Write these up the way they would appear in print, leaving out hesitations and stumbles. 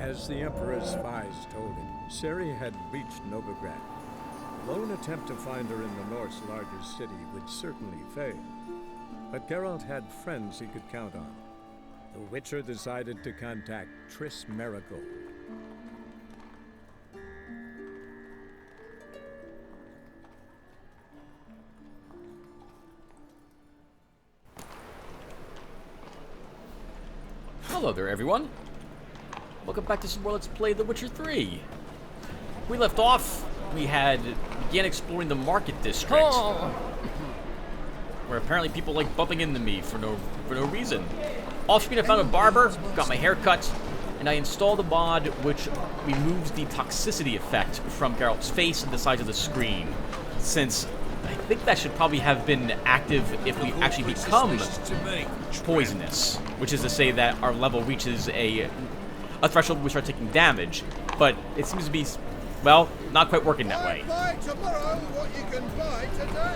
As the Emperor's spies told him, Ciri had reached Novigrad. A lone attempt to find her in the North's largest city would certainly fail. But Geralt had friends he could count on. The Witcher decided to contact Triss Merigold. Hello there, everyone. Welcome back to some more Let's Play The Witcher 3. We left off, we began exploring the market district. Where apparently people like bumping into me for no reason. Off screen I found a barber, got my hair cut, and I installed a mod which removes the toxicity effect from Geralt's face and the sides of the screen. Since I think that should probably have been active if we actually become poisonous. Which is to say that our level reaches a threshold where we start taking damage. But it seems to be, well, not quite working that way.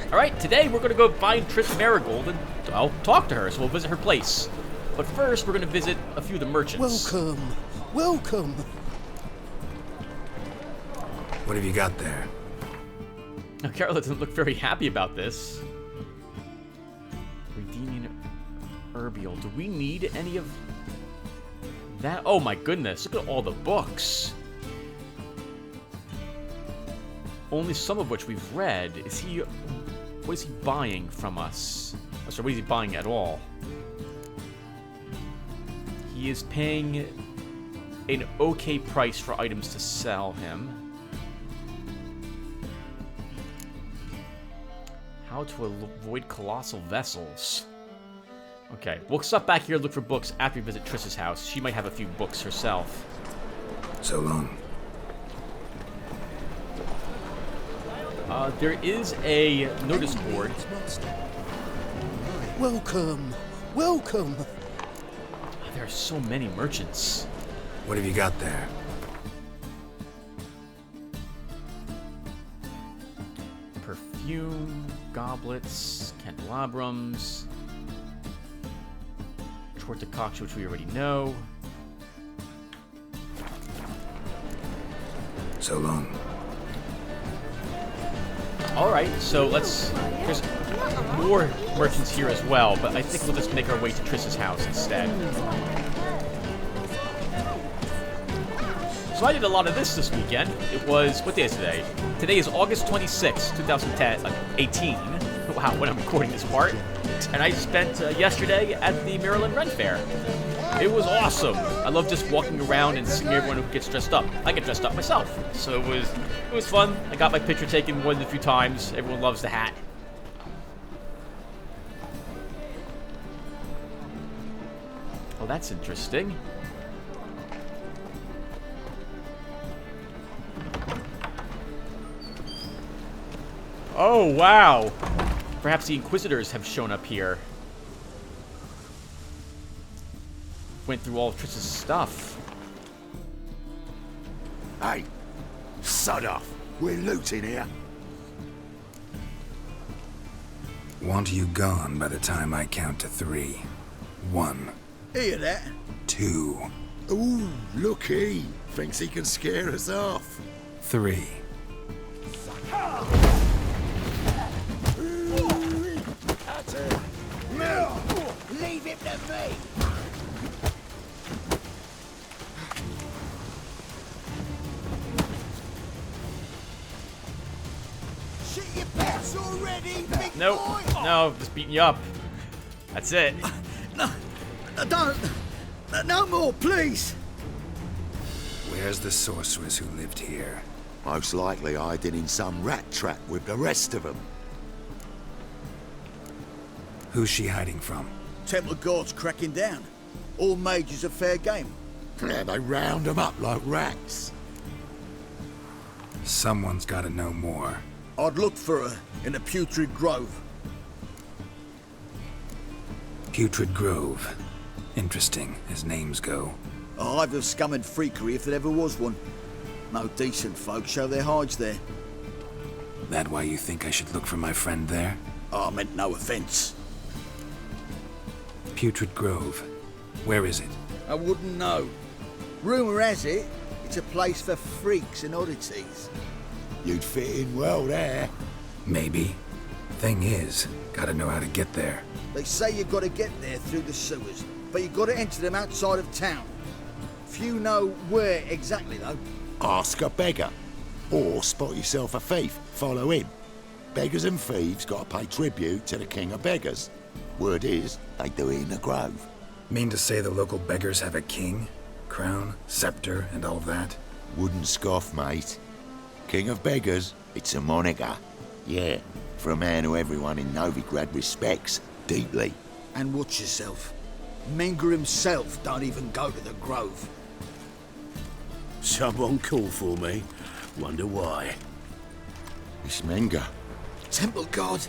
Alright, today we're going to go find Triss Merigold and, well, talk to her, so we'll visit her place. But first, we're going to visit a few of the merchants. Welcome. Welcome. What have you got there? Now, Geralt doesn't look very happy about this. Redeeming Herbial. Do we need any of that? Oh my goodness, look at all the books. Only some of which we've read. What is he buying from us? Oh, sorry, what is he buying at all? He is paying an okay price for items to sell him. How to avoid colossal vessels. Okay, we'll stop back here and look for books after we visit Triss's house. She might have a few books herself. So long. There is a notice board. Welcome. Welcome. There are so many merchants. What have you got there? Perfume, goblets, candelabrums, short decoction, which we already know. So long. Alright, so there's more merchants here as well, but I think we'll just make our way to Triss's house instead. So I did a lot of this weekend. It was, what day is today? Today is August 26, 2018. Wow, when I'm recording this part. And I spent yesterday at the Maryland Ren Fair. It was awesome. I love just walking around and seeing everyone who gets dressed up. I get dressed up myself, so it was fun. I got my picture taken more than a few times. Everyone loves the hat. Oh, that's interesting. Oh, wow. Perhaps the Inquisitors have shown up here. Went through all of Triss's stuff. Hey, sod off. We're looting here. Want you gone by the time I count to 3. 1. Hear that? 2. Ooh, looky. Thinks he can scare us off. 3. Leave him to me. Shit your pants already, big Nope. boy. No, just beating you up. That's it. No, don't. No more, please. Where's the sorceress who lived here? Most likely hiding in some rat trap with the rest of them. Who's she hiding from? Temple Guard's cracking down. All mages are fair game. Yeah, they round them up like rats. Someone's got to know more. I'd look for her in the Putrid Grove. Putrid Grove. Interesting, as names go. A hive of scum and freakery if there ever was one. No decent folk show their hides there. That why you think I should look for my friend there? I meant no offence. Putrid Grove. Where is it? I wouldn't know. Rumour has it, it's a place for freaks and oddities. You'd fit in well there. Maybe. Thing is, gotta know how to get there. They say you've got to get there through the sewers, but you've got to enter them outside of town. Few know where exactly, though. Ask a beggar. Or spot yourself a thief. Follow him. Beggars and thieves got to pay tribute to the king of beggars. Word is, they do it in the grove. Mean to say the local beggars have a king? Crown, scepter, and all that? Wouldn't scoff, mate. King of beggars, it's a moniker. Yeah, for a man who everyone in Novigrad respects deeply. And watch yourself. Menger himself don't even go to the grove. Someone called for me. Wonder why. It's Menger. Temple God.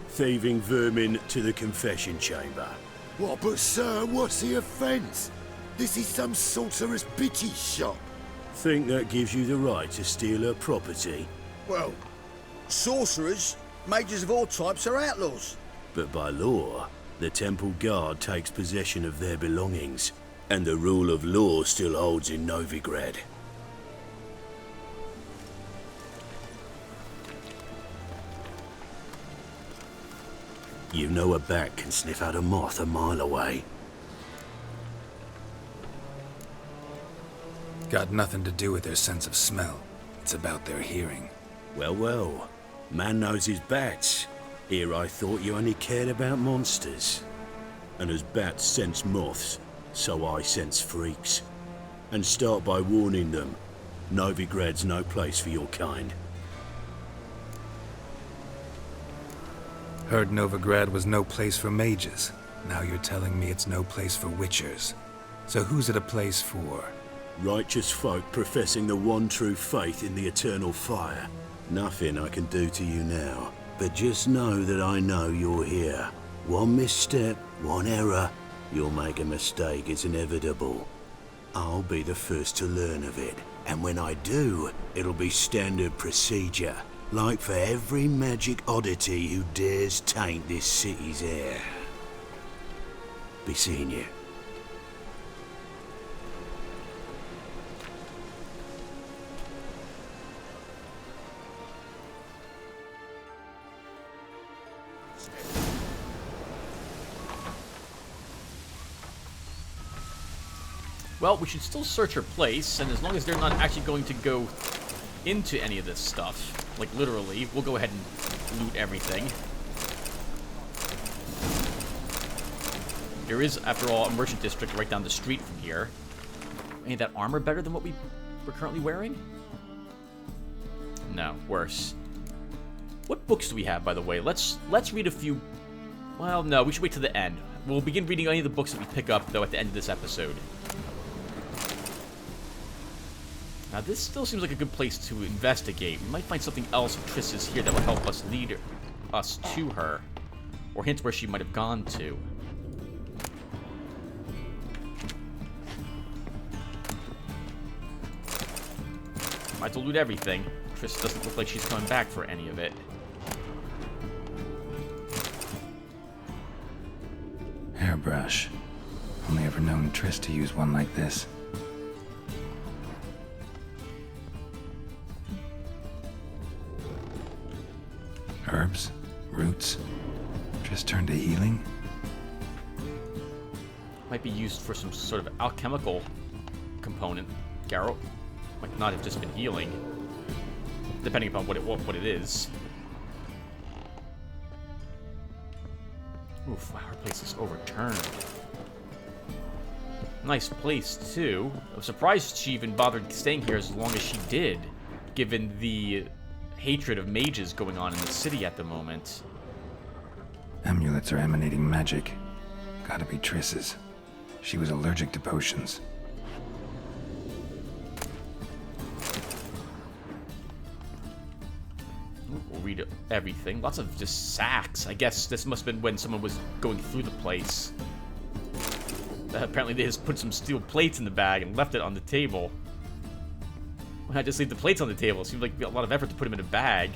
Thieving vermin to the confession chamber. What, but sir, what's the offence? This is some sorcerer's bitchy shop. Think that gives you the right to steal her property? Well, sorcerers, mages of all types are outlaws. But by law, the temple guard takes possession of their belongings, and the rule of law still holds in Novigrad. You know a bat can sniff out a moth a mile away. Got nothing to do with their sense of smell. It's about their hearing. Well, well. Man knows his bats. Here I thought you only cared about monsters. And as bats sense moths, so I sense freaks. And start by warning them. Novigrad's no place for your kind. Heard Novigrad was no place for mages. Now you're telling me it's no place for witchers. So who's it a place for? Righteous folk professing the one true faith in the eternal fire. Nothing I can do to you now. But just know that I know you're here. One misstep, one error, you'll make a mistake, it's inevitable. I'll be the first to learn of it. And when I do, it'll be standard procedure. Like for every magic oddity who dares taint this city's air. Be seeing you. Well, we should still search her place, and as long as they're not actually going to go into any of this stuff, like literally, we'll go ahead and loot everything. There is, after all, a merchant district right down the street from here. Ain't that armor better than what we're currently wearing? No, worse. What books do we have, by the way? Let's read a few. Well, no, we should wait till the end. We'll begin reading any of the books that we pick up, though, at the end of this episode. Now, this still seems like a good place to investigate. We might find something else if Triss is here that will help us lead us to her. Or hints where she might have gone to. Might as well loot everything. Triss doesn't look like she's coming back for any of it. Hairbrush. Only ever known Triss to use one like this. Herbs? Roots? Triss turned to healing? Might be used for some sort of alchemical component. Geralt might not have just been healing, depending upon what it is. Oof, wow, her place is overturned. Nice place, too. I'm surprised she even bothered staying here as long as she did, given the hatred of mages going on in the city at the moment. Amulets are emanating magic. Gotta be Triss's. She was allergic to potions. We'll read everything. Lots of just sacks. I guess this must have been when someone was going through the place. Apparently they just put some steel plates in the bag and left it on the table. Why not just leave the plates on the table? It seemed like a lot of effort to put them in a bag.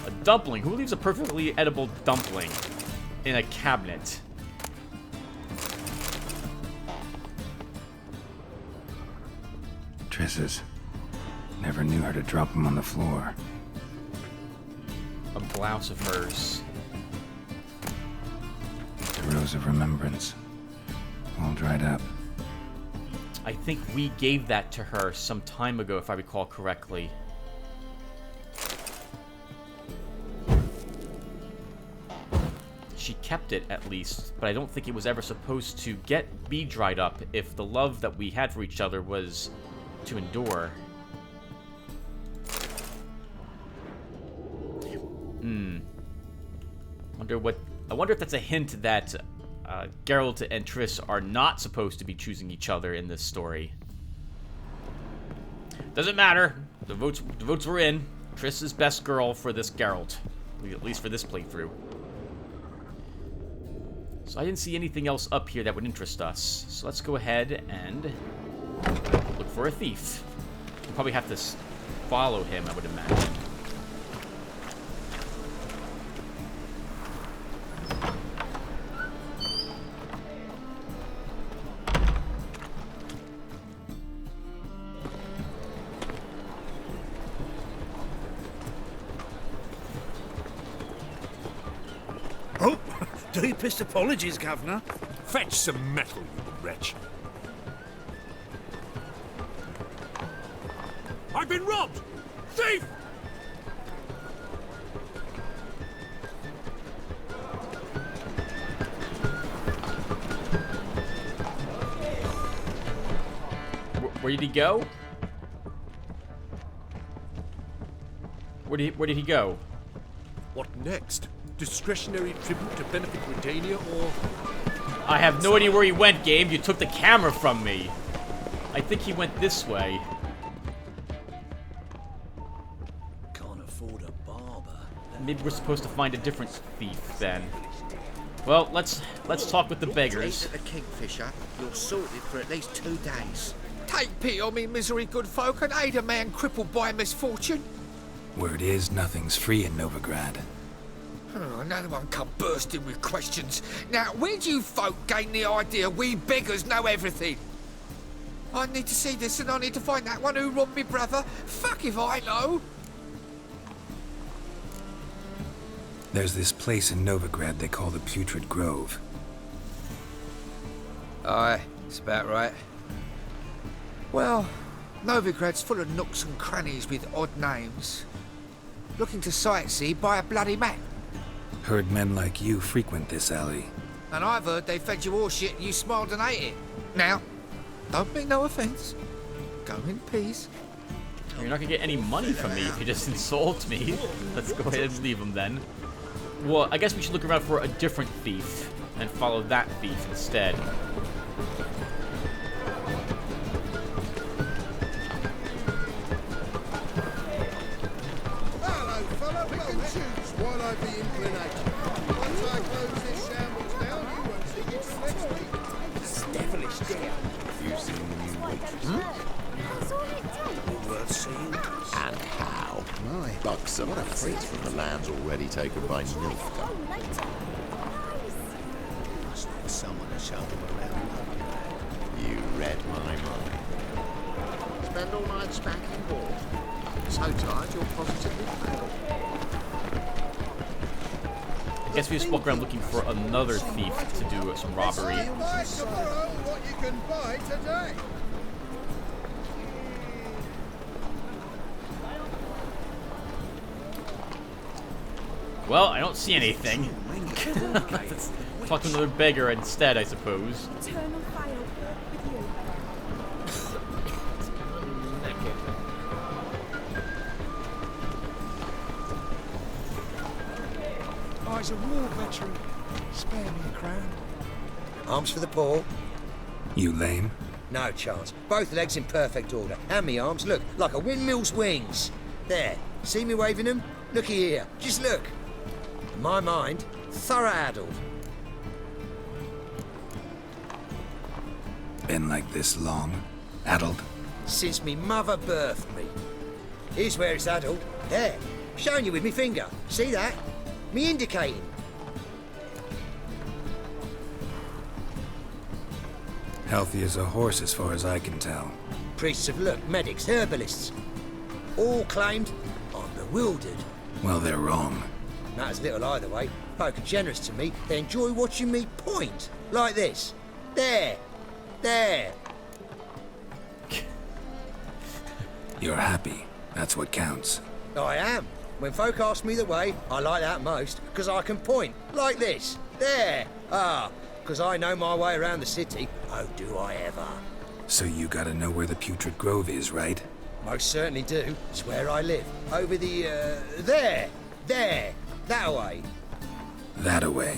A dumpling. Who leaves a perfectly edible dumpling in a cabinet? Triss's. Never knew her to drop them on the floor. A blouse of hers. The rose of remembrance. All dried up. I think we gave that to her some time ago, if I recall correctly. She kept it, at least, but I don't think it was ever supposed to be dried up if the love that we had for each other was to endure. I wonder if that's a hint that Geralt and Triss are not supposed to be choosing each other in this story. Doesn't matter. The votes were in. Triss is best girl for this Geralt, at least for this playthrough. So I didn't see anything else up here that would interest us. So let's go ahead and look for a thief. We'll probably have to follow him, I would imagine. Oh, deepest apologies, Governor. Fetch some metal, you wretch. I've been robbed! Thief! Where did he go? Where did he go? What next? Discretionary tribute to benefit Redania, or... I have no idea where he went, Gabe. You took the camera from me. I think he went this way. Can't afford a barber. Maybe we're supposed to find a different thief then. Well, let's talk with the beggars. At the Kingfisher, you're sorted for at least 2 days. Take pity on me, misery, good folk, and aid a man crippled by misfortune. Word is nothing's free in Novigrad. Oh, another one come bursting with questions. Now, where do you folk gain the idea we beggars know everything? I need to see this, and I need to find that one who robbed me brother. Fuck if I know. There's this place in Novigrad they call the Putrid Grove. Aye, it's about right. Well, Novigrad's full of nooks and crannies with odd names. Looking to sightsee, buy a bloody map. Heard men like you frequent this alley. And I've heard they fed you all shit and you smiled and ate it. Now, don't mean no offence. Go in peace. You're not gonna get any money from me if you just insult me. Let's go ahead and leave him then. Well, I guess we should look around for a different thief and follow that thief instead. Hello, fella. Pick and choose while I be inclination. Once I close this shambles down, you won't see me till next week. It's devilish there. You seen the new waitress? Worth seeing. And how? My. Buxom assets from the lands already taken by Nilfgaard. Must need someone to show them around. You read my mind. Spend all night spanking board. So tired you'll positively fail. I guess we just walk around looking for another thief to do some robbery. You buy tomorrow what you can buy today. Well, I don't see anything. Let's talk to another beggar instead, I suppose. Eternal fire with you. I's a war veteran. Spare me a crown. Arms for the poor. You lame? No chance. Both legs in perfect order. And me arms, look, like a windmill's wings. There. See me waving them? Looky here. Just look. My mind, thorough addled. Been like this long? Addled? Since me mother birthed me. Here's where it's addled. There. Showing you with me finger. See that? Me indicating. Healthy as a horse as far as I can tell. Priests of luck, medics, herbalists. All claimed I'm bewildered. Well, they're wrong. Matters little either way. Folk are generous to me. They enjoy watching me point. Like this. There. There. You're happy. That's what counts. I am. When folk ask me the way, I like that most, because I can point. Like this. There. Ah, because I know my way around the city. Oh, do I ever. So you gotta know where the Putrid Grove is, right? Most certainly do. It's where I live. Over the, there. There. That way. That away.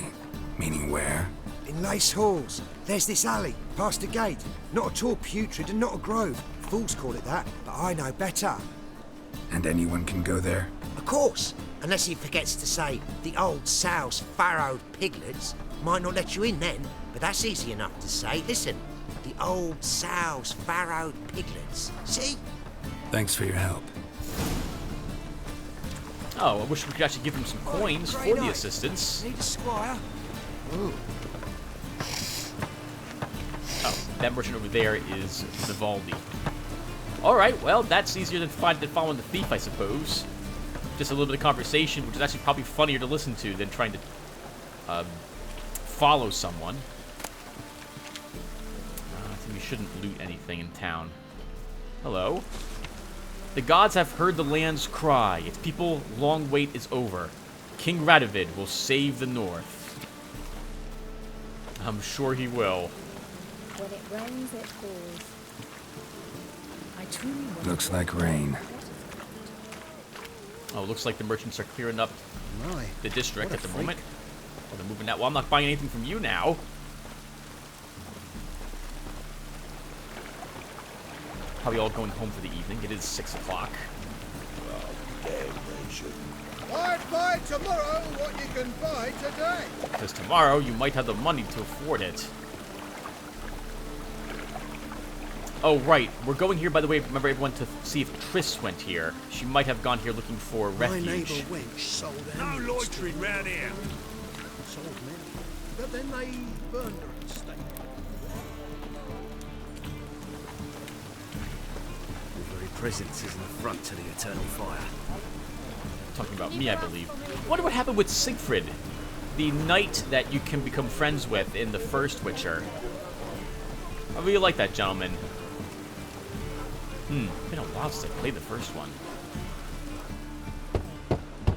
Meaning where? In Lace Halls. There's this alley, past the gate. Not at all putrid and not a grove. Fools call it that, but I know better. And anyone can go there? Of course. Unless he forgets to say the old sow's farrowed piglets. Might not let you in then, but that's easy enough to say. Listen. The old sow's farrowed piglets. See? Thanks for your help. Oh, I wish we could actually give him some coins for the assistance. Need a squire? Ooh. Oh, that merchant over there is Vivaldi. Alright, well, that's easier than following the thief, I suppose. Just a little bit of conversation, which is actually probably funnier to listen to than trying to follow someone. I think we shouldn't loot anything in town. Hello? The gods have heard the land's cry. Its people long wait is over. King Radovid will save the north. I'm sure he will. When it rains, it falls. I truly wonder. Looks like rain. Oh, looks like the merchants are clearing up the district at the moment. Oh, they're moving out. Well, I'm not buying anything from you now. Probably all going home for the evening. It is 6 o'clock. I'd buy tomorrow what you can buy today. Because tomorrow you might have the money to afford it. Oh, right. We're going here, by the way, remember everyone, to see if Triss went here. She might have gone here looking for refuge. My neighbour wench sold No loitering round here. Sold many, but then they burned her and stayed. Your very presence is an affront to the eternal fire. Talking about me, I believe. Wonder what happened with Siegfried, the knight that you can become friends with in the first Witcher. I really like that gentleman. Been a while since I played the first one.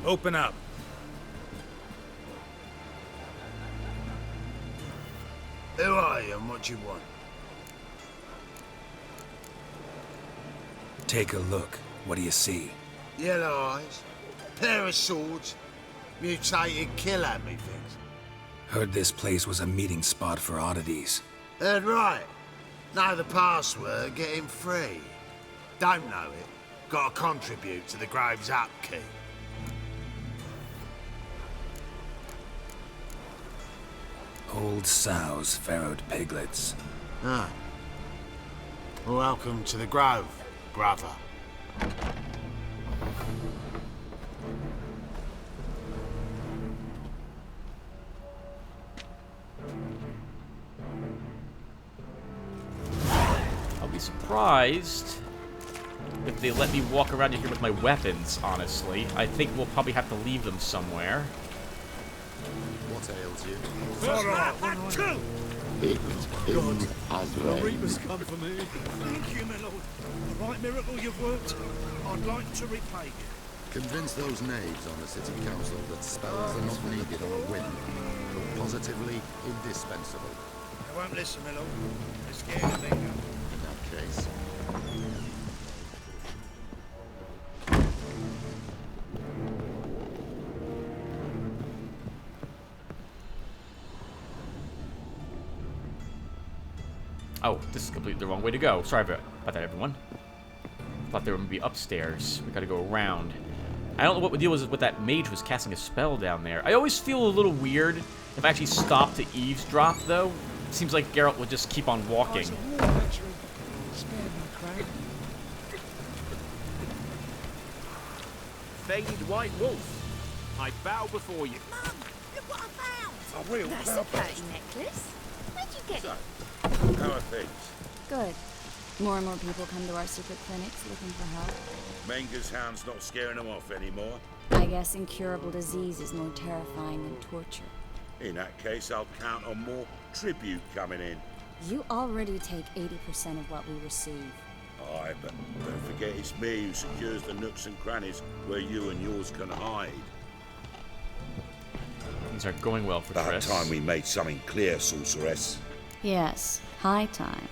Open up. Who are you and what you want? Take a look. What do you see? Yellow eyes, pair of swords, mutated killer, methinks. Heard this place was a meeting spot for oddities. Heard right. Know the password, get him free. Don't know it, gotta contribute to the Grove's upkeep. Old sows, farrowed piglets. Ah. Welcome to the Grove, brother. I'll be surprised if they let me walk around in here with my weapons, honestly. I think we'll probably have to leave them somewhere. What ails you? The Reapers come for me. Thank you, my lord. The right miracle you've worked. I'd like to repay you. Convince those knaves on the city council that spells are not needed on a whim, but positively indispensable. They won't listen, my lord. They're scared of linger. In that case, Oh, this is completely the wrong way to go. Sorry about that, everyone. Thought they were going to be upstairs. We got to go around. I don't know what the deal was with that mage was casting a spell down there. I always feel a little weird if I actually stop to eavesdrop, though. It seems like Geralt would just keep on walking. faded white wolf. I bow before you. Mum, look what I found! A real That's a cloudburst. pretty necklace. Where'd you get So, it? how are things? Good. More and more people come to our secret clinics looking for help. Menger's hound's not scaring them off anymore. I guess incurable disease is more terrifying than torture. In that case, I'll count on more tribute coming in. You already take 80% of what we receive. Aye, but don't forget it's me who secures the nooks and crannies where you and yours can hide. Things are going well for About Triss. time we made something clear, sorceress. Yes, high time.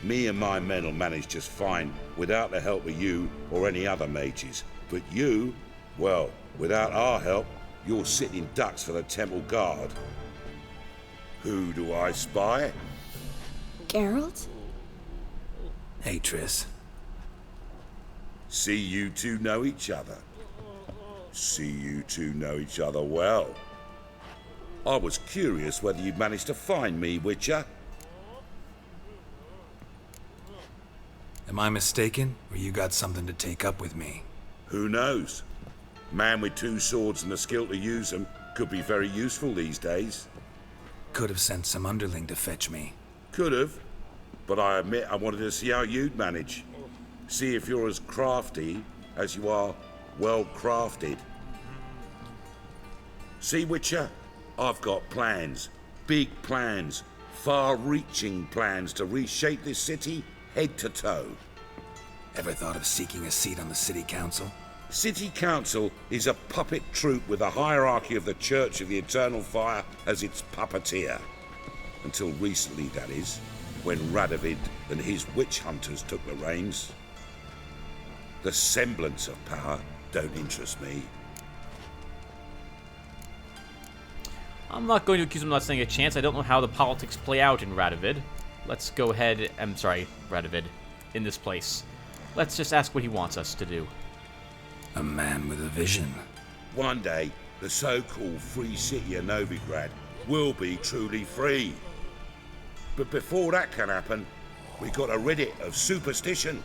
Me and my men will manage just fine without the help of you or any other mages. But you, well, without our help, you're sitting ducks for the temple guard. Who do I spy? Geralt? Hey, Triss. See you two know each other. See you two know each other well. I was curious whether you'd managed to find me, Witcher. Am I mistaken, or you got something to take up with me? Who knows? Man with two swords and the skill to use them could be very useful these days. Could have sent some underling to fetch me. Could have, but I admit I wanted to see how you'd manage. See if you're as crafty as you are well crafted. See, Witcher, I've got plans. Big plans. Far-reaching plans to reshape this city head to toe. Ever thought of seeking a seat on the city council? City Council is a puppet troupe with a hierarchy of the Church of the Eternal Fire as its puppeteer. Until recently, that is, when Radovid and his witch hunters took the reins. The semblance of power don't interest me. I'm not going to accuse him of not standing a chance. I don't know how the politics play out in Radovid. Let's go ahead, Radovid, in this place. Let's just ask what he wants us to do. A man with a vision. One day, the so-called free city of Novigrad will be truly free. But before that can happen, we've got to rid it of superstition,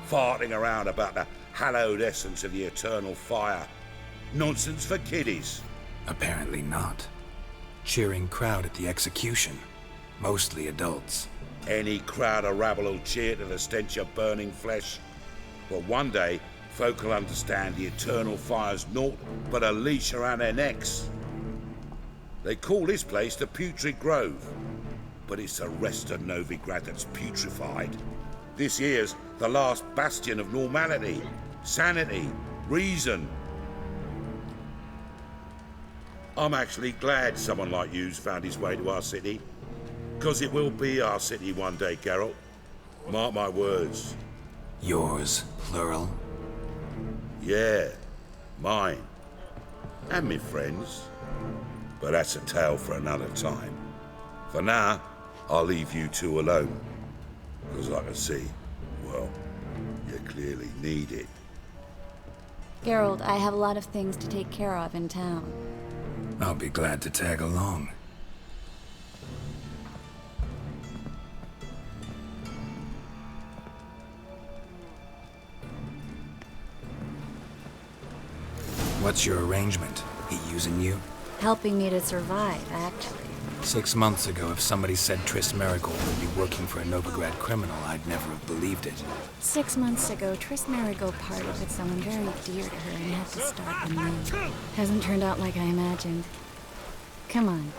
farting around about the hallowed essence of the eternal fire. Nonsense for kiddies. Apparently not. Cheering crowd at the execution. Mostly adults. Any crowd of rabble will cheer to the stench of burning flesh. But one day, folk will understand the eternal fire's naught but a leash around their necks. They call this place the Putrid Grove, but it's the rest of Novigrad that's putrefied. This here's the last bastion of normality, sanity, reason. I'm actually glad someone like you's found his way to our city, because it will be our city one day, Geralt. Mark my words. Yours, plural? Yeah, mine. And me friends. But that's a tale for another time. For now, I'll leave you two alone. Because I can see, well, you clearly need it. Geralt, I have a lot of things to take care of in town. I'll be glad to tag along. What's your arrangement? He using you? Helping me to survive, actually. 6 months ago, if somebody said Triss Merigold would be working for a Novigrad criminal, I'd never have believed it. 6 months ago, Triss Merigold parted with someone very dear to her and had to start anew. Hasn't turned out like I imagined. Come on,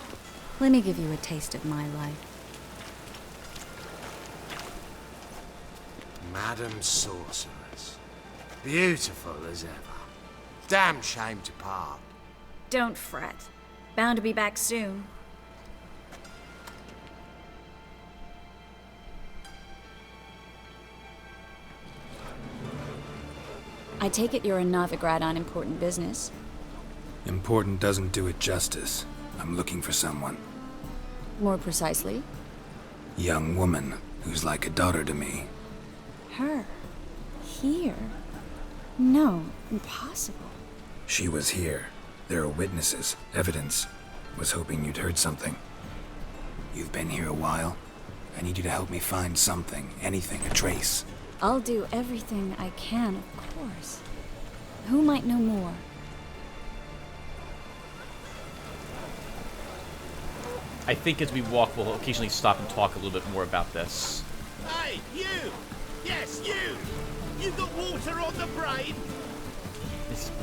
let me give you a taste of my life. Madam Sorceress. Beautiful as ever. Damn shame to part. Don't fret. Bound to be back soon. I take it you're in Novigrad on important business. Important doesn't do it justice. I'm looking for someone. More precisely? Young woman who's like a daughter to me. Her? Here? No, impossible. She was here. There are witnesses, evidence. Was hoping you'd heard something. You've been here a while. I need you to help me find something, anything, a trace. I'll do everything I can, of course. Who might know more? I think as we walk, we'll occasionally stop and talk a little bit more about this. Hey, you! Yes, you! You got water on the brain?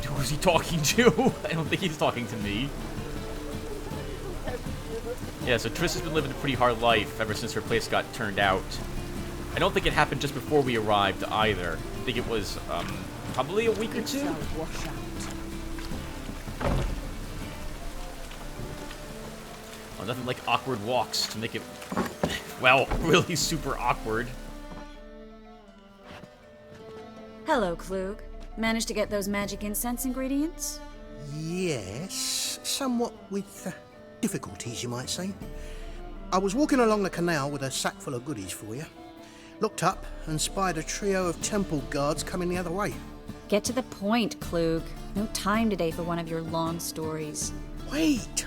Who's he talking to? I don't think he's talking to me. Yeah, so Triss has been living a pretty hard life ever since her place got turned out. I don't think it happened just before we arrived either. I think it was probably a week or two. Well, nothing like awkward walks to make it, well, really super awkward. Hello, Klug. Managed to get those magic incense ingredients? Yes, somewhat with difficulties, you might say. I was walking along the canal with a sack full of goodies for you. Looked up and spied a trio of temple guards coming the other way. Get to the point, Klug. No time today for one of your long stories. Wait!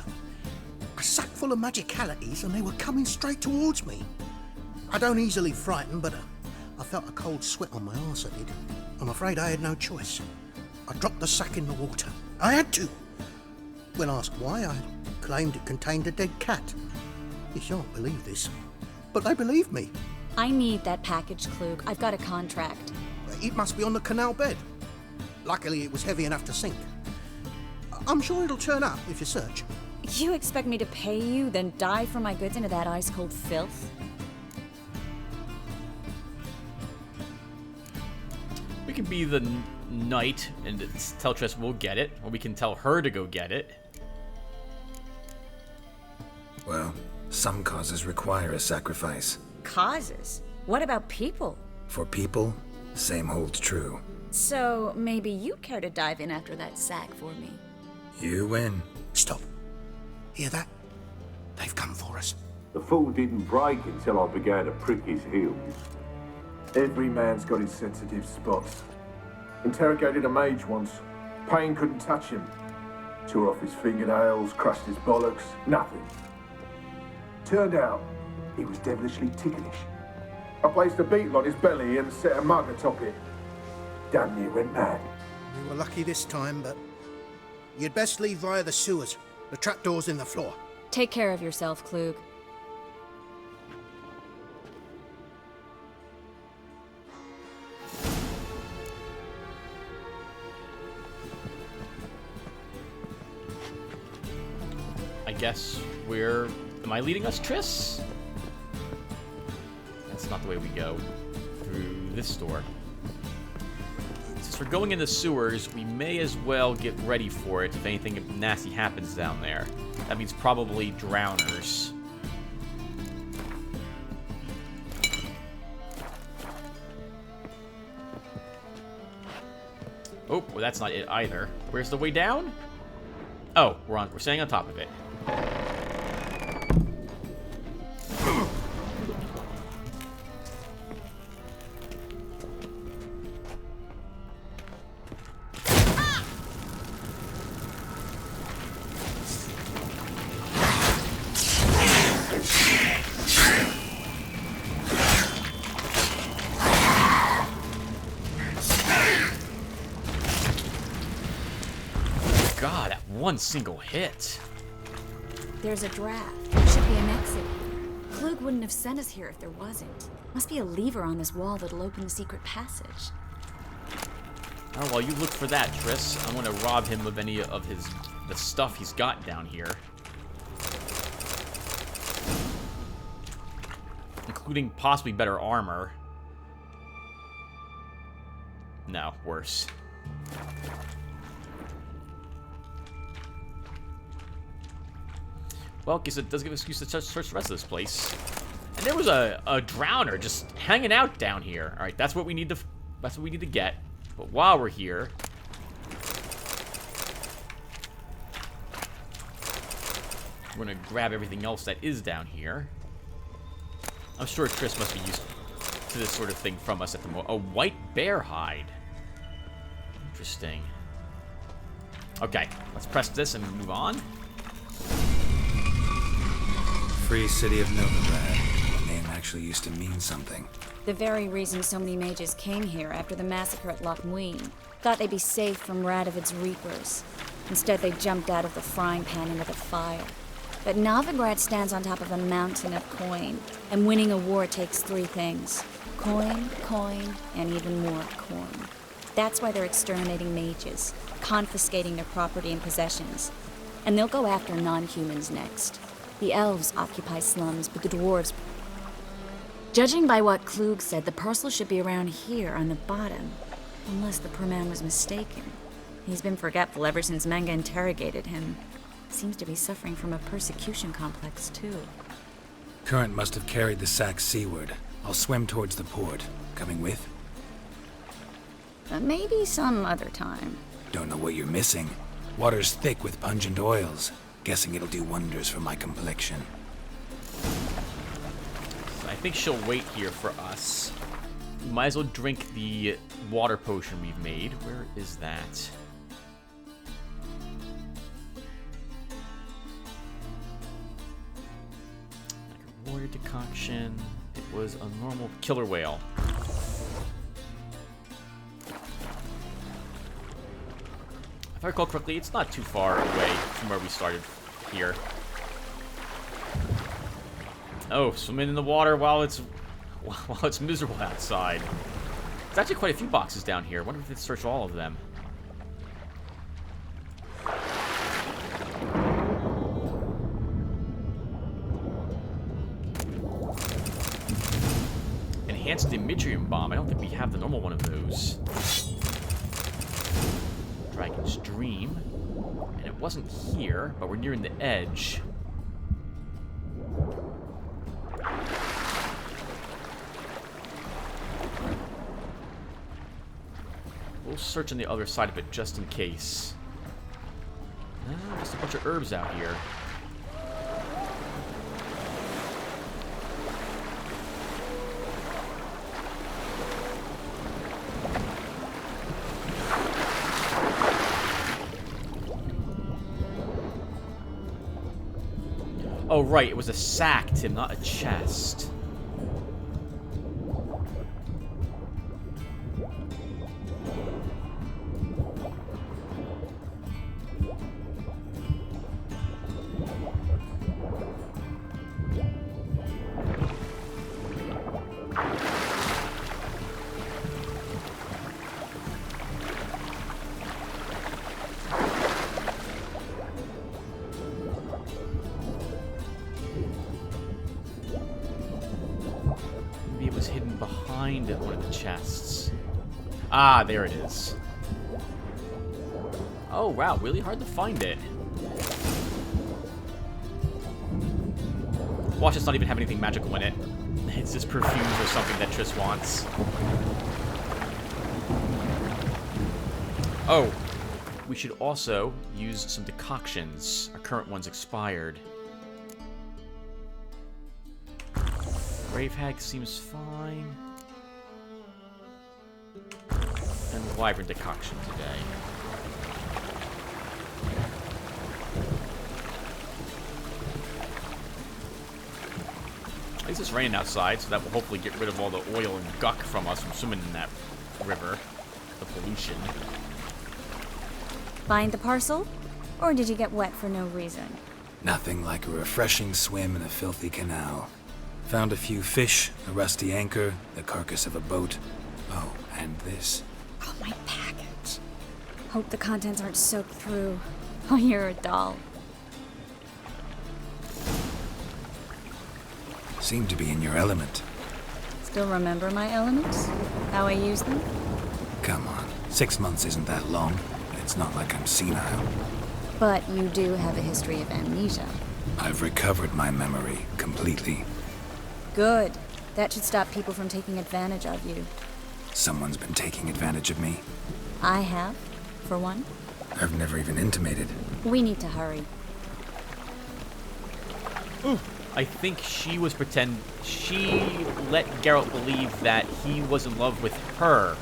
A sack full of magicalities and they were coming straight towards me. I don't easily frighten, but I felt a cold sweat on my arse, I did. I'm afraid I had no choice. I dropped the sack in the water. I had to. When asked why, I claimed it contained a dead cat. You shan't believe this, but they believed me. I need that package, Klug. I've got a contract. It must be on the canal bed. Luckily, it was heavy enough to sink. I'm sure it'll turn up if you search. You expect me to pay you, then dive for my goods into that ice-cold filth? We can be the knight and tell Triss we'll get it, or we can tell her to go get it. Well, some causes require a sacrifice. Causes? What about people? For people, same holds true. So, maybe you care to dive in after that sack for me? You win. Stop. Hear that? They've come for us. The fool didn't break until I began to prick his heels. Every man's got his sensitive spots. Interrogated a mage once. Pain couldn't touch him. Tore off his fingernails, crushed his bollocks, nothing. Turned out, he was devilishly ticklish. I placed a beetle on his belly and set a mug atop it. Damn near went mad. We were lucky this time, but you'd best leave via the sewers. The trapdoor's in the floor. Take care of yourself, Klug. I guess we're... Am I leading us, Triss? That's not the way we go. Through this door. Since we're going in the sewers, we may as well get ready for it if anything nasty happens down there. That means probably drowners. Oh, well that's not it either. Where's the way down? Oh, we're staying on top of it. God, that one single hit. There's a draft. There should be an exit. Klug wouldn't have sent us here if there wasn't. Must be a lever on this wall that'll open the secret passage. Oh, while you look for that, Triss, I want to rob him of any of the stuff he's got down here. Including possibly better armor. No, worse. Well, guess it does give an excuse to search the rest of this place. And there was a drowner just hanging out down here. All right, that's what we need to get. But while we're here, we're gonna grab everything else that is down here. I'm sure Triss must be used to this sort of thing from us at the moment. A white bear hide. Interesting. Okay, let's press this and move on. Free City of Nilfgaardian. The name actually used to mean something. The very reason so many mages came here after the massacre at Loch Muin. Thought they'd be safe from Radovid's reapers. Instead, they jumped out of the frying pan into the fire. But Novigrad stands on top of a mountain of coin, and winning a war takes 3 things. Coin, coin, and even more coin. That's why they're exterminating mages, confiscating their property and possessions. And they'll go after non-humans next. The elves occupy slums, but the dwarves... Judging by what Klug said, the parcel should be around here on the bottom. Unless the poor man was mistaken. He's been forgetful ever since Manga interrogated him. Seems to be suffering from a persecution complex, too. Current must have carried the sack seaward. I'll swim towards the port. Coming with? Maybe some other time. Don't know what you're missing. Water's thick with pungent oils. Guessing it'll do wonders for my complexion. I think she'll wait here for us. We might as well drink the water potion we've made. Where is that? Like a warrior decoction. It was a normal killer whale. If I recall correctly, it's not too far away from where we started here. Oh, swimming in the water while it's miserable outside. There's actually quite a few boxes down here. I wonder if they search all of them. Enhanced Dimitrium Bomb. I don't think we have the normal one of those. Dragon's Dream. And it wasn't here, but we're nearing the edge. We'll search on the other side of it just in case. Just a bunch of herbs out here. Oh, right, it was a sack, Tim, not a chest. One of the chests. Ah, there it is. Oh, wow, really hard to find it. Watch us not even have anything magical in it. It's just perfumes or something that Triss wants. Oh, we should also use some decoctions. Our current one's expired. Grave Hag seems fine. And Wyvern decoction today. At least it's raining outside, so that will hopefully get rid of all the oil and guck from us from swimming in that river. The pollution. Find the parcel? Or did you get wet for no reason? Nothing like a refreshing swim in a filthy canal. Found a few fish, a rusty anchor, the carcass of a boat. Oh, and this. Oh, my package. Hope the contents aren't soaked through. Oh, you're a doll. Seem to be in your element. Still remember my elements? How I use them? Come on, 6 months isn't that long. It's not like I'm senile. But you do have a history of amnesia. I've recovered my memory completely. Good. That should stop people from taking advantage of you. Someone's been taking advantage of me. I have, for one. I've never even intimated. We need to hurry. I think she was she let Geralt believe that he was in love with her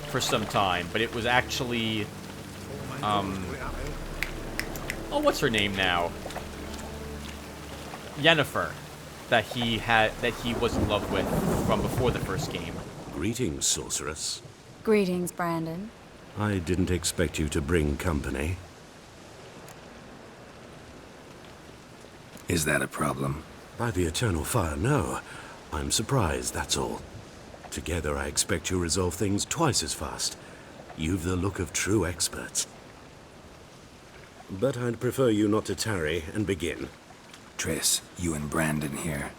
for some time, but it was actually, oh, what's her name now? Yennefer, that he was in love with from before the first game. Greetings, sorceress. Greetings, Brandon. I didn't expect you to bring company. Is that a problem? By the eternal fire, no. I'm surprised, that's all. Together, I expect you resolve things twice as fast. You've the look of true experts. But I'd prefer you not to tarry and begin. Triss, you and Brandon here.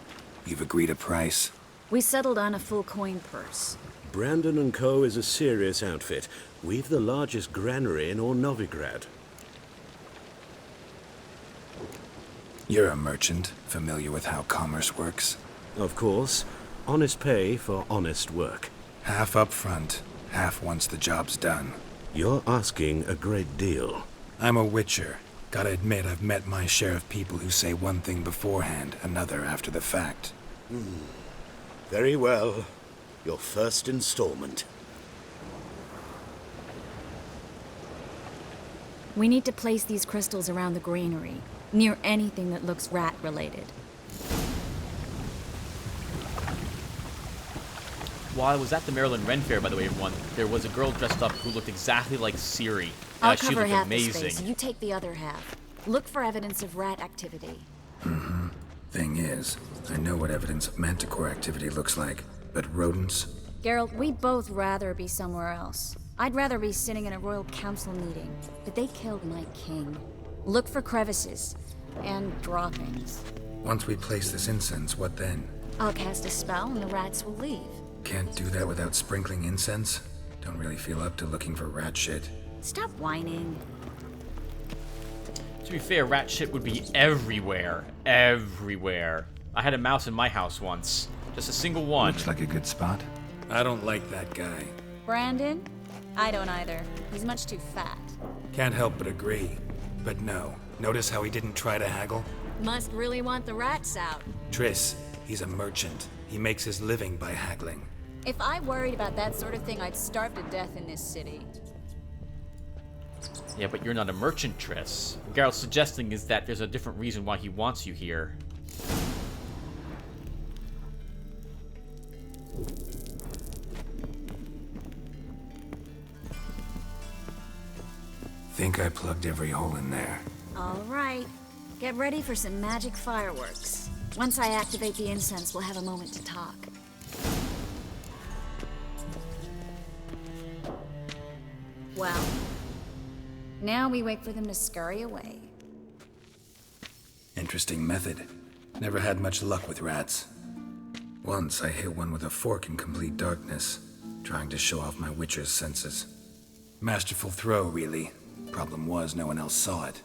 You've agreed a price? We settled on a full coin purse. Brandon & Co. is a serious outfit. We've the largest granary in all Novigrad. You're a merchant, familiar with how commerce works? Of course. Honest pay for honest work. Half up front, half once the job's done. You're asking a great deal. I'm a witcher. Gotta admit, I've met my share of people who say one thing beforehand, another after the fact. Very well. Your first installment. We need to place these crystals around the granary, near anything that looks rat-related. While I was at the Maryland Ren Fair, by the way, everyone, there was a girl dressed up who looked exactly like Ciri. I'll She cover looked half amazing. the space. You take the other half. Look for evidence of rat activity. Thing is, I know what evidence of manticore activity looks like, but rodents? Geralt, we'd both rather be somewhere else. I'd rather be sitting in a royal council meeting, but they killed my king. Look for crevices and droppings. Once we place this incense, what then? I'll cast a spell and the rats will leave. Can't do that without sprinkling incense? Don't really feel up to looking for rat shit. Stop whining. To be fair, rat shit would be everywhere. Everywhere. I had a mouse in my house once. Just a single one. Looks like a good spot. I don't like that guy. Brandon? I don't either. He's much too fat. Can't help but agree. But no. Notice how he didn't try to haggle? Must really want the rats out. Triss, he's a merchant. He makes his living by haggling. If I worried about that sort of thing, I'd starve to death in this city. Yeah, but you're not a merchant, Triss. What Geralt's suggesting is that there's a different reason why he wants you here. Think I plugged every hole in there. All right. Get ready for some magic fireworks. Once I activate the incense, we'll have a moment to talk. Well, now we wait for them to scurry away. Interesting method. Never had much luck with rats. Once I hit one with a fork in complete darkness, trying to show off my witcher's senses. Masterful throw, really. Problem was, no one else saw it.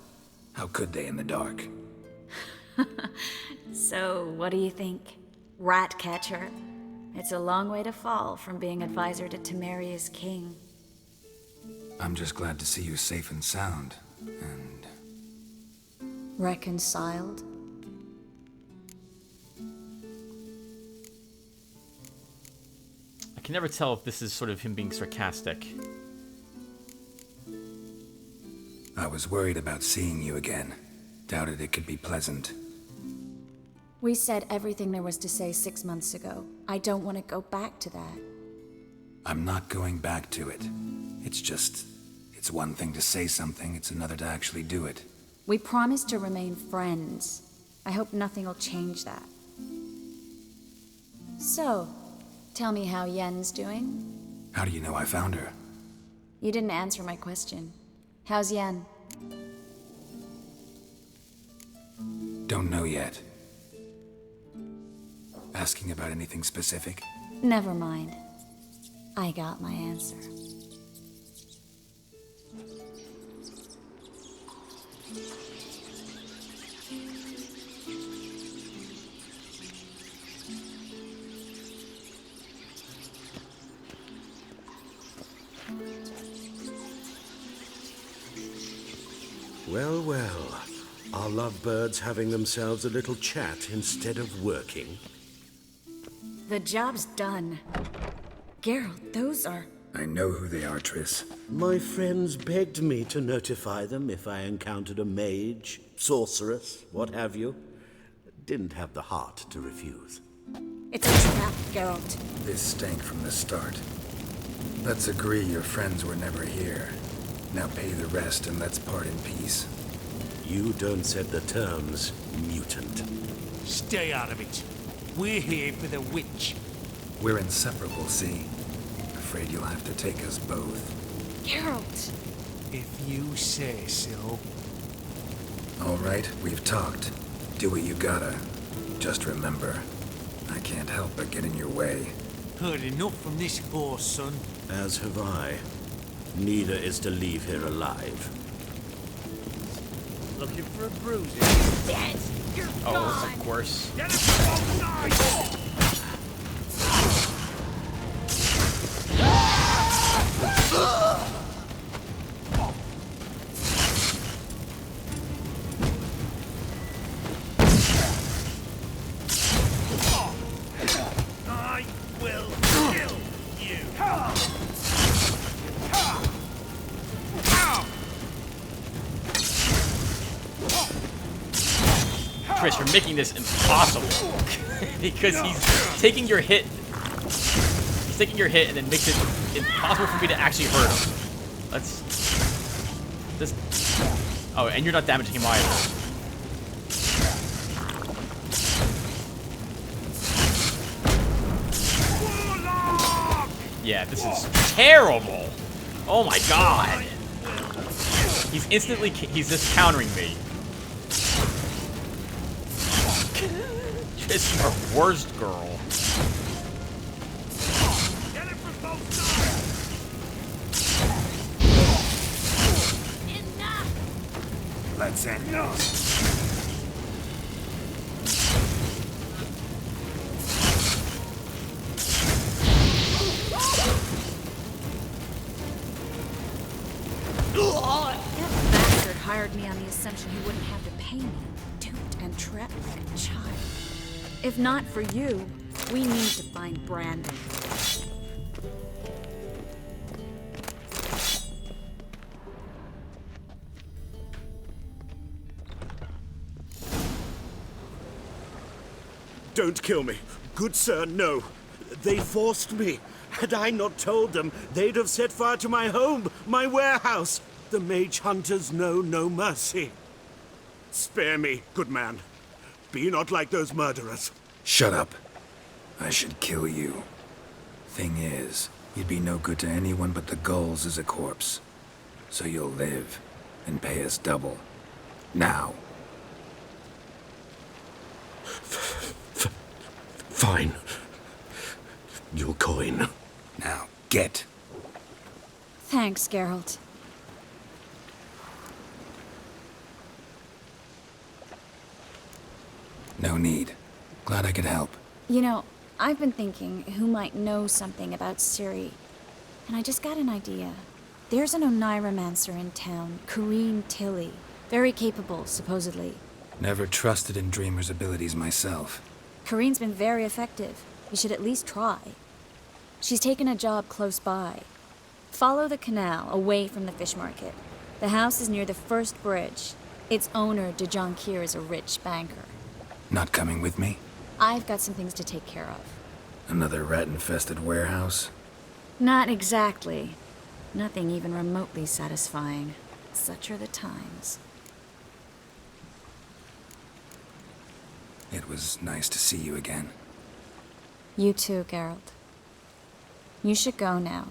How could they in the dark? So, what do you think? Rat catcher? It's a long way to fall from being advisor to Temeria's king. I'm just glad to see you safe and sound, and... Reconciled? I can never tell if this is sort of him being sarcastic. I was worried about seeing you again. Doubted it could be pleasant. We said everything there was to say 6 months ago. I don't want to go back to that. I'm not going back to it. It's one thing to say something, it's another to actually do it. We promised to remain friends. I hope nothing will change that. So, tell me how Yen's doing? How do you know I found her? You didn't answer my question. How's Yen? Don't know yet. Asking about anything specific? Never mind. I got my answer. Well, well. Are lovebirds having themselves a little chat instead of working? The job's done. Geralt, those are... I know who they are, Triss. My friends begged me to notify them if I encountered a mage, sorceress, what have you. Didn't have the heart to refuse. It's a trap, Geralt. This stank from the start. Let's agree your friends were never here. Now pay the rest and let's part in peace. You don't set the terms, mutant. Stay out of it. We're here for the witch. We're inseparable, see? Afraid you'll have to take us both. Geralt! If you say so. All right, we've talked. Do what you gotta. Just remember, I can't help but get in your way. Heard enough from this horse, son. As have I. Neither is to leave here alive. Looking for a bruising? Dead! You're Oh, gone! of course. Get him from both sides! I will kill you! Triss, you're making this impossible. Because he's taking your hit. He's taking your hit and then makes it impossible for me to actually hurt him. Let's... This... Oh, and you're not damaging him either. Yeah, this is terrible. Oh my god. He's instantly... He's just countering me. Triss, you're our worst girl. Get him from both sides! Enough! Let's end this. That bastard hired me on the assumption he wouldn't have to pay me. Duped and trapped like a child. If not for you, we need to find Brandon. Don't kill me. Good sir, no. They forced me. Had I not told them, they'd have set fire to my home, my warehouse. The mage hunters know no mercy. Spare me, good man. Be not like those murderers. Shut up. I should kill you. Thing is, you'd be no good to anyone but the gulls as a corpse. So you'll live and pay us double. Now. Fine. Your coin. Now, get. Thanks, Geralt. No need. Glad I could help. You know, I've been thinking who might know something about Ciri. And I just got an idea. There's an Oneiromancer in town, Corrine Tilly. Very capable, supposedly. Never trusted in Dreamer's abilities myself. Corrine's been very effective. You should at least try. She's taken a job close by. Follow the canal, away from the fish market. The house is near the first bridge. Its owner, de Jonquier, is a rich banker. Not coming with me? I've got some things to take care of. Another rat-infested warehouse? Not exactly. Nothing even remotely satisfying. Such are the times. It was nice to see you again. You too, Geralt. You should go now,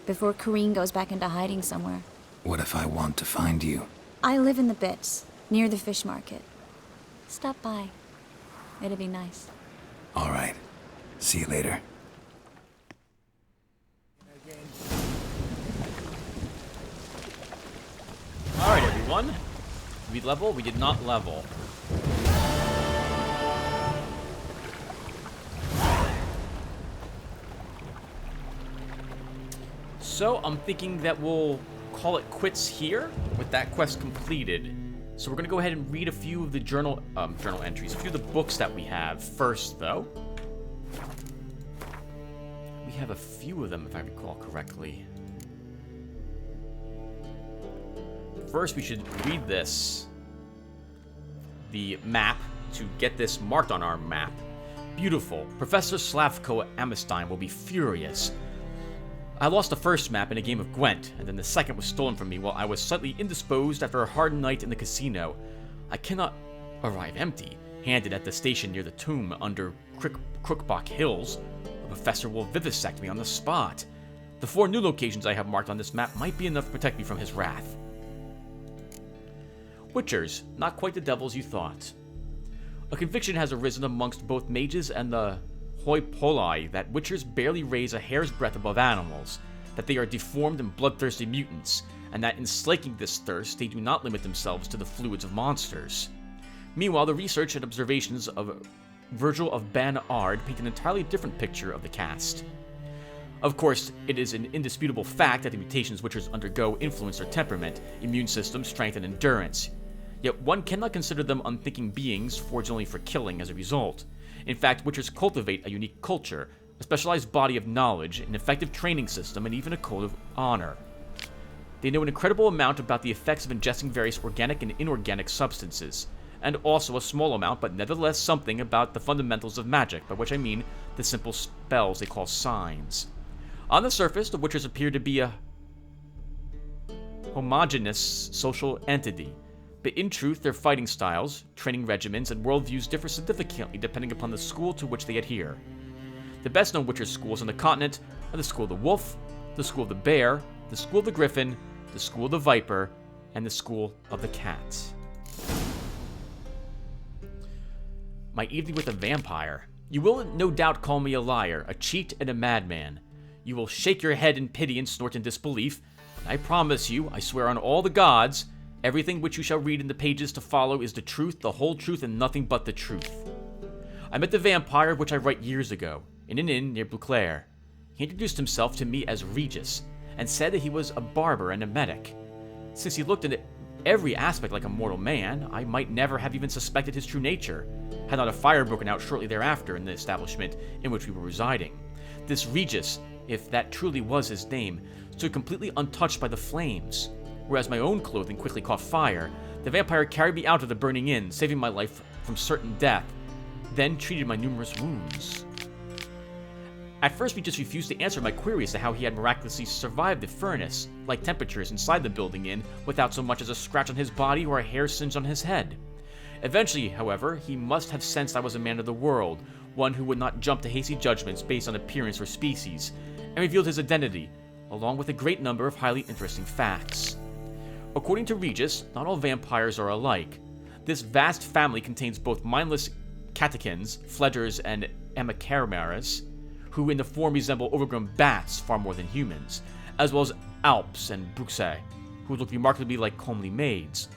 before Corrine goes back into hiding somewhere. What if I want to find you? I live in the Bits, near the fish market. Stop by. It'd be nice. All right. See you later. Alright, everyone. Did we level? We did not level. So, I'm thinking that we'll call it quits here with that quest completed. So we're going to go ahead and read a few of the journal entries, a few of the books that we have first, though. We have a few of them, if I recall correctly. First, we should read this. The map, to get this marked on our map. Beautiful. Professor Slavko Amistine will be furious. I lost the first map in a game of Gwent, and then the second was stolen from me while I was slightly indisposed after a hard night in the casino. I cannot arrive empty-handed at the station near the tomb under Crookbach Hills. The professor will vivisect me on the spot. The 4 new locations I have marked on this map might be enough to protect me from his wrath. Witchers, not quite the devils you thought. A conviction has arisen amongst both mages and the hoi polloi that witchers barely raise a hair's breadth above animals, that they are deformed and bloodthirsty mutants, and that in slaking this thirst they do not limit themselves to the fluids of monsters. Meanwhile, the research and observations of Virgil of Ban Ard paint an entirely different picture of the cast. Of course, it is an indisputable fact that the mutations witchers undergo influence their temperament, immune system, strength, and endurance. Yet one cannot consider them unthinking beings forged only for killing as a result. In fact, witchers cultivate a unique culture, a specialized body of knowledge, an effective training system, and even a code of honor. They know an incredible amount about the effects of ingesting various organic and inorganic substances, and also a small amount, but nevertheless something, about the fundamentals of magic, by which I mean the simple spells they call signs. On the surface, the witchers appear to be a homogeneous social entity, but in truth, their fighting styles, training regimens, and worldviews differ significantly depending upon the school to which they adhere. The best-known witcher schools on the continent are the School of the Wolf, the School of the Bear, the School of the Griffin, the School of the Viper, and the School of the Cat. My evening with a vampire. You will no doubt call me a liar, a cheat, and a madman. You will shake your head in pity and snort in disbelief, and I promise you, I swear on all the gods, everything which you shall read in the pages to follow is the truth, the whole truth, and nothing but the truth. I met the vampire of which I write years ago, in an inn near Beauclair. He introduced himself to me as Regis, and said that he was a barber and a medic. Since he looked at every aspect like a mortal man, I might never have even suspected his true nature, had not a fire broken out shortly thereafter in the establishment in which we were residing. This Regis, if that truly was his name, stood completely untouched by the flames. Whereas my own clothing quickly caught fire, the vampire carried me out of the burning inn, saving my life from certain death, then treated my numerous wounds. At first, he just refused to answer my query as to how he had miraculously survived the furnace-like temperatures inside the building inn without so much as a scratch on his body or a hair singed on his head. Eventually, however, he must have sensed I was a man of the world, one who would not jump to hasty judgments based on appearance or species, and revealed his identity, along with a great number of highly interesting facts. According to Regis, not all vampires are alike. This vast family contains both mindless catechins, fledgers, and amicarimaras, who in the form resemble overgrown bats far more than humans, as well as alps and bruxae, who look remarkably like comely maids.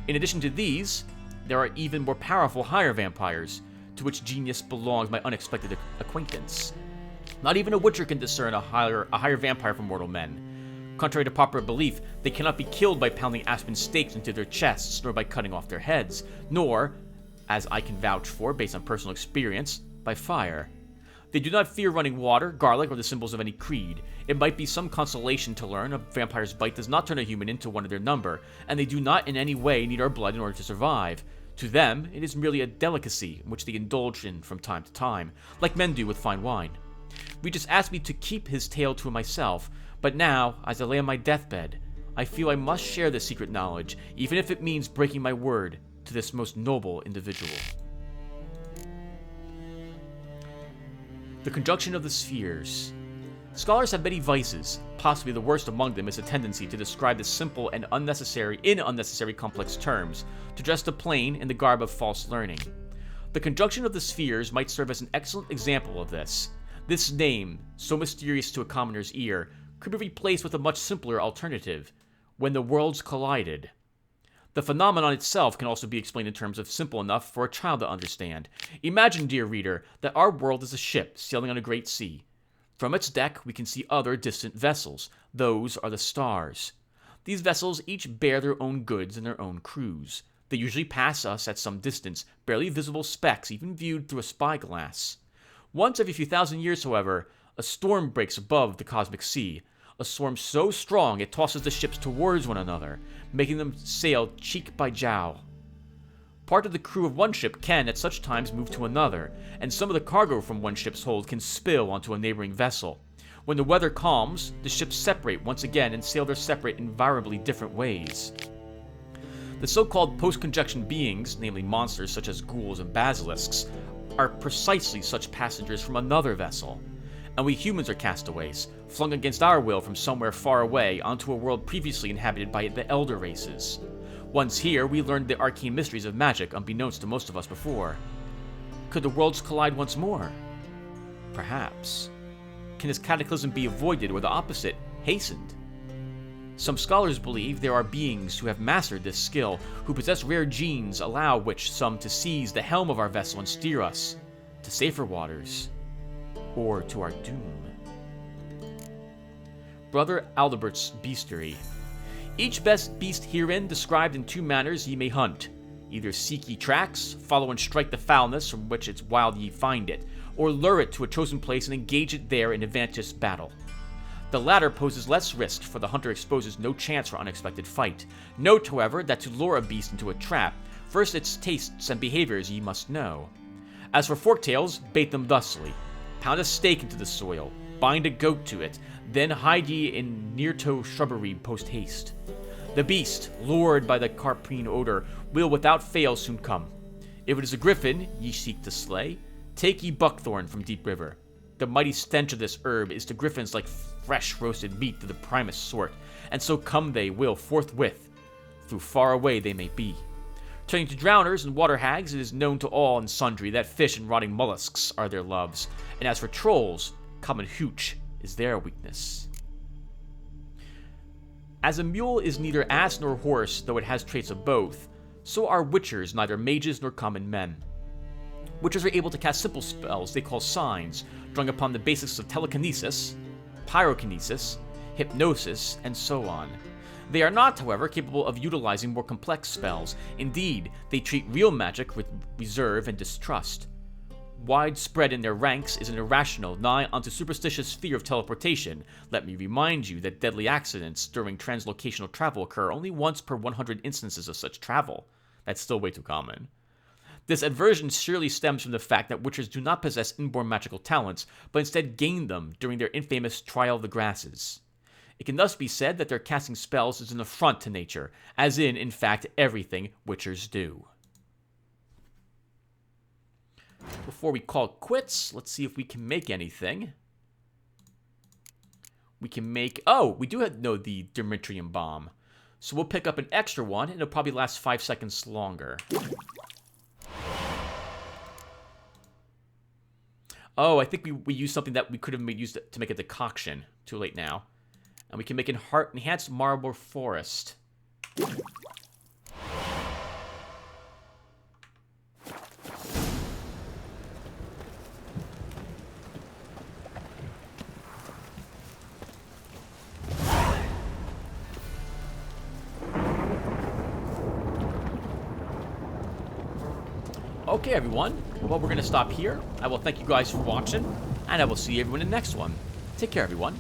In addition to these, there are even more powerful higher vampires, to which genius belongs my unexpected acquaintance. Not even a witcher can discern a higher vampire from mortal men. Contrary to popular belief, they cannot be killed by pounding aspen stakes into their chests, nor by cutting off their heads, nor, as I can vouch for based on personal experience, by fire. They do not fear running water, garlic, or the symbols of any creed. It might be some consolation to learn a vampire's bite does not turn a human into one of their number, and they do not in any way need our blood in order to survive. To them, it is merely a delicacy in which they indulge in from time to time, like men do with fine wine. Regis asked me to keep his tale to myself, but now, as I lay on my deathbed, I feel I must share this secret knowledge, even if it means breaking my word to this most noble individual. The conjunction of the spheres. Scholars have many vices. Possibly the worst among them is a tendency to describe the simple and unnecessary complex terms, to dress the plain in the garb of false learning. The conjunction of the spheres might serve as an excellent example of this. This name, so mysterious to a commoner's ear, could be replaced with a much simpler alternative: when the worlds collided. The phenomenon itself can also be explained in terms of simple enough for a child to understand. Imagine, dear reader, that our world is a ship sailing on a great sea. From its deck, we can see other distant vessels. Those are the stars. These vessels each bear their own goods and their own crews. They usually pass us at some distance, barely visible specks even viewed through a spyglass. Once every few thousand years, however, a storm breaks above the cosmic sea. A storm so strong it tosses the ships towards one another, making them sail cheek by jowl. Part of the crew of one ship can at such times move to another, and some of the cargo from one ship's hold can spill onto a neighboring vessel. When the weather calms, the ships separate once again and sail their separate, invariably different ways. The so-called post-conjunction beings, namely monsters such as ghouls and basilisks, are precisely such passengers from another vessel. And we humans are castaways, flung against our will from somewhere far away onto a world previously inhabited by the elder races. Once here, we learned the arcane mysteries of magic unbeknownst to most of us before. Could the worlds collide once more? Perhaps. Can this cataclysm be avoided or the opposite, hastened? Some scholars believe there are beings who have mastered this skill, who possess rare genes allow which some to seize the helm of our vessel and steer us to safer waters, or to our doom. Brother Aldebert's Beastery. Each best beast herein described in two manners ye may hunt. Either seek ye tracks, follow and strike the foulness from which it's wild ye find it, or lure it to a chosen place and engage it there in advantageous battle. The latter poses less risk, for the hunter exposes no chance for unexpected fight. Note, however, that to lure a beast into a trap, first its tastes and behaviors ye must know. As for forktails, bait them thusly. Pound a stake into the soil, bind a goat to it, then hide ye in near-to shrubbery post-haste. The beast, lured by the carprine odor, will without fail soon come. If it is a griffin ye seek to slay, take ye buckthorn from deep river. The mighty stench of this herb is to griffins like fresh roasted meat to the primest sort, and so come they will forthwith, through far away they may be. Turning to drowners and water hags, it is known to all and sundry that fish and rotting mollusks are their loves, and as for trolls, common hooch is their weakness. As a mule is neither ass nor horse, though it has traits of both, so are witchers neither mages nor common men. Witchers are able to cast simple spells they call signs, drawing upon the basics of telekinesis, pyrokinesis, hypnosis, and so on. They are not, however, capable of utilizing more complex spells. Indeed, they treat real magic with reserve and distrust. Widespread in their ranks is an irrational, nigh unto superstitious fear of teleportation. Let me remind you that deadly accidents during translocational travel occur only once per 100 instances of such travel. That's still way too common. This aversion surely stems from the fact that witchers do not possess inborn magical talents, but instead gain them during their infamous Trial of the Grasses. It can thus be said that their casting spells is an affront to nature, as in fact, everything witchers do. Before we call it quits, let's see if we can make anything. We can make... Oh, we do know the Demetrium bomb. So we'll pick up an extra one, and it'll probably last 5 seconds longer. Oh, I think we used something that we could have used to make a decoction. Too late now. And we can make an enhanced marble forest. Okay, everyone. Well, we're going to stop here. I will thank you guys for watching, and I will see everyone in the next one. Take care, everyone.